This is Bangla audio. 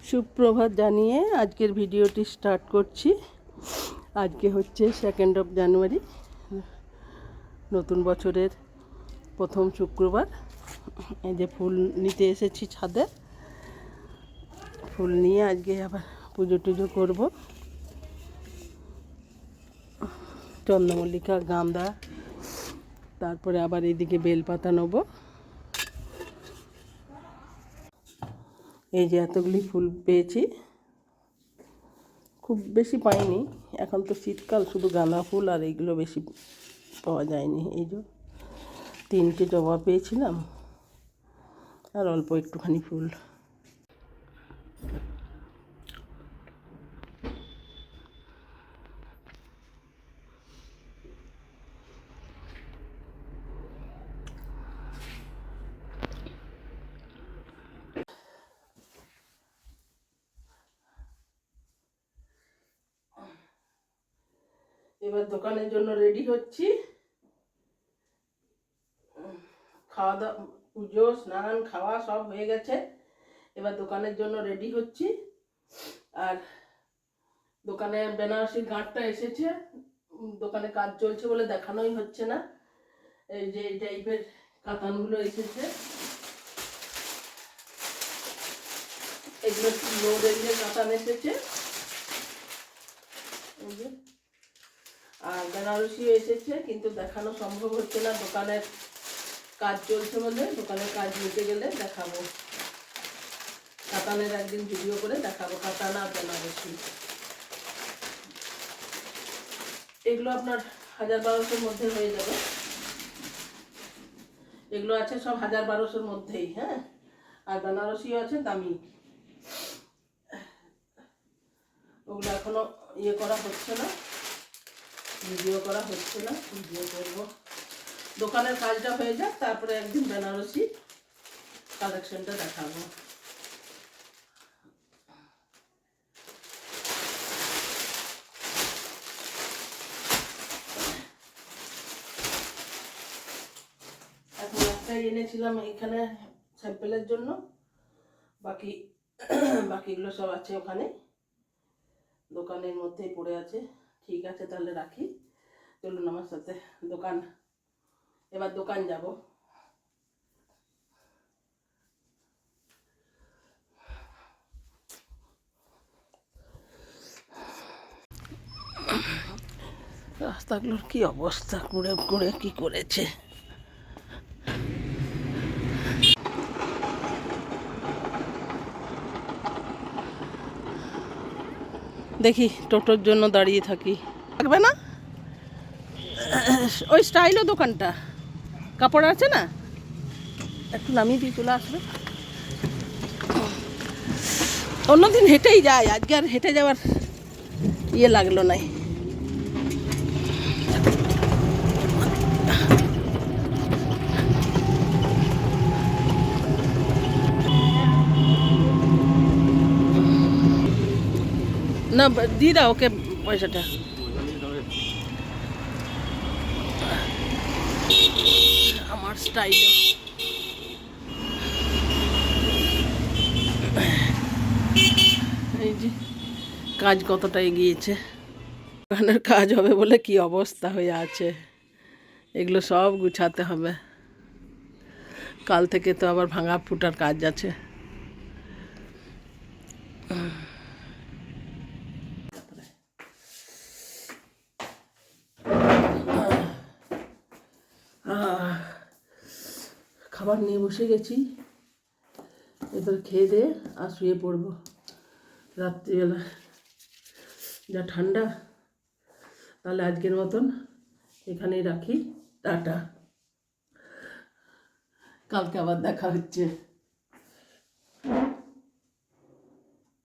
সুপ্রভাত জানিয়ে আজকের ভিডিওটি স্টার্ট করছি। আজকে হচ্ছে 2 জানুয়ারি, নতুন বছরের প্রথম শুক্রবার। এই যে ফুল নিতে এসেছি ছাদে, ফুল নিয়ে আজকে আবার পুজো টুজো করবো। চন্দ্রমল্লিকা, গাঁদা, তারপরে আবার এইদিকে বেলপাতা নেবো। এই যে এতগুলি ফুল পেয়েছি, খুব বেশি পাইনি। এখন তো শীতকাল, শুধু গাঁদা ফুল আর এইগুলো বেশি পাওয়া যায়নি। এই যে 3টে জবা পেয়েছিলাম আর অল্প একটুখানি ফুল। এবার দোকানের জন্য রেডি হচ্ছি। খাওয়া দাওয়া, পুজো, স্নান, খাওয়া সব হয়ে গেছে। এবার দোকানের জন্য রেডি হচ্ছি। আর দোকানে বেনারসির গাঁটটা এসেছে, দোকানে কাজ চলছে বলে দেখানোই হচ্ছে না। এই যে এই টাইপের কাতানগুলো এসেছে, এগুলো লো রেঞ্জের কাতান এসেছে। আর বেনারসিও এসেছে, কিন্তু দেখানো সম্ভব হচ্ছে না, দোকানের কাজ চলছে বলে। দোকানের কাজ নিতে গেলে দেখাবো, কাতানের একদিন ভিডিও করে দেখাবো, কাতান আর বেনারসি। এগুলো আপনার 1000-1200-র মধ্যে হয়ে যাবে। এগুলো আছে সব 1000-1200-র মধ্যেই। হ্যাঁ, আর বেনারসিও আছে দামি। ওগুলো এখনো ইয়ে করা হচ্ছে না, ভিডিও করা হচ্ছে না, ভিডিও করবো। দোকানের কাজটা হয়ে যাক, তারপরে একদিন বেনারসি কালেকশনটা দেখাবো। এখন একটাই এনেছিলাম এখানে স্যাম্পেলের জন্য, বাকিগুলো সব আছে ওখানে দোকানের মধ্যেই পড়ে আছে। ঠিক আছে, তাহলে রাখি। চলুন আমার সাথে দোকান, এবার দোকান যাব। রাস্তাগুলোর কি অবস্থা, কুড়ে কুড়ে কি করেছে। দেখি টোটোর জন্য দাঁড়িয়ে থাকি, থাকবে না। ওই স্টাইলও দোকানটা, কাপড় আছে না, একটু নামিয়ে দিয়ে চলে আসবে। অন্যদিন হেঁটেই যায়, আজকে আর হেঁটে যাওয়ার ইয়ে লাগলো নাই। না, দিয়ে দাও ওকে পয়সাটা। আমার স্টাইলে এই যে কাজ কতটা এগিয়েছে, দোকানের কাজ হবে বলে কি অবস্থা হয়ে আছে। এগুলো সব গুছাতে হবে, কাল থেকে তো আবার ভাঙা ফুটার কাজ আছে। খাবার নিয়ে বসে গেছি, এবার খেয়ে দিয়ে আর শুয়ে পড়বো। রাত্রিবেলা যা ঠান্ডা, তাহলে আজকের মতন এখানেই রাখি। টাটা, কালকে আবার দেখা হচ্ছে।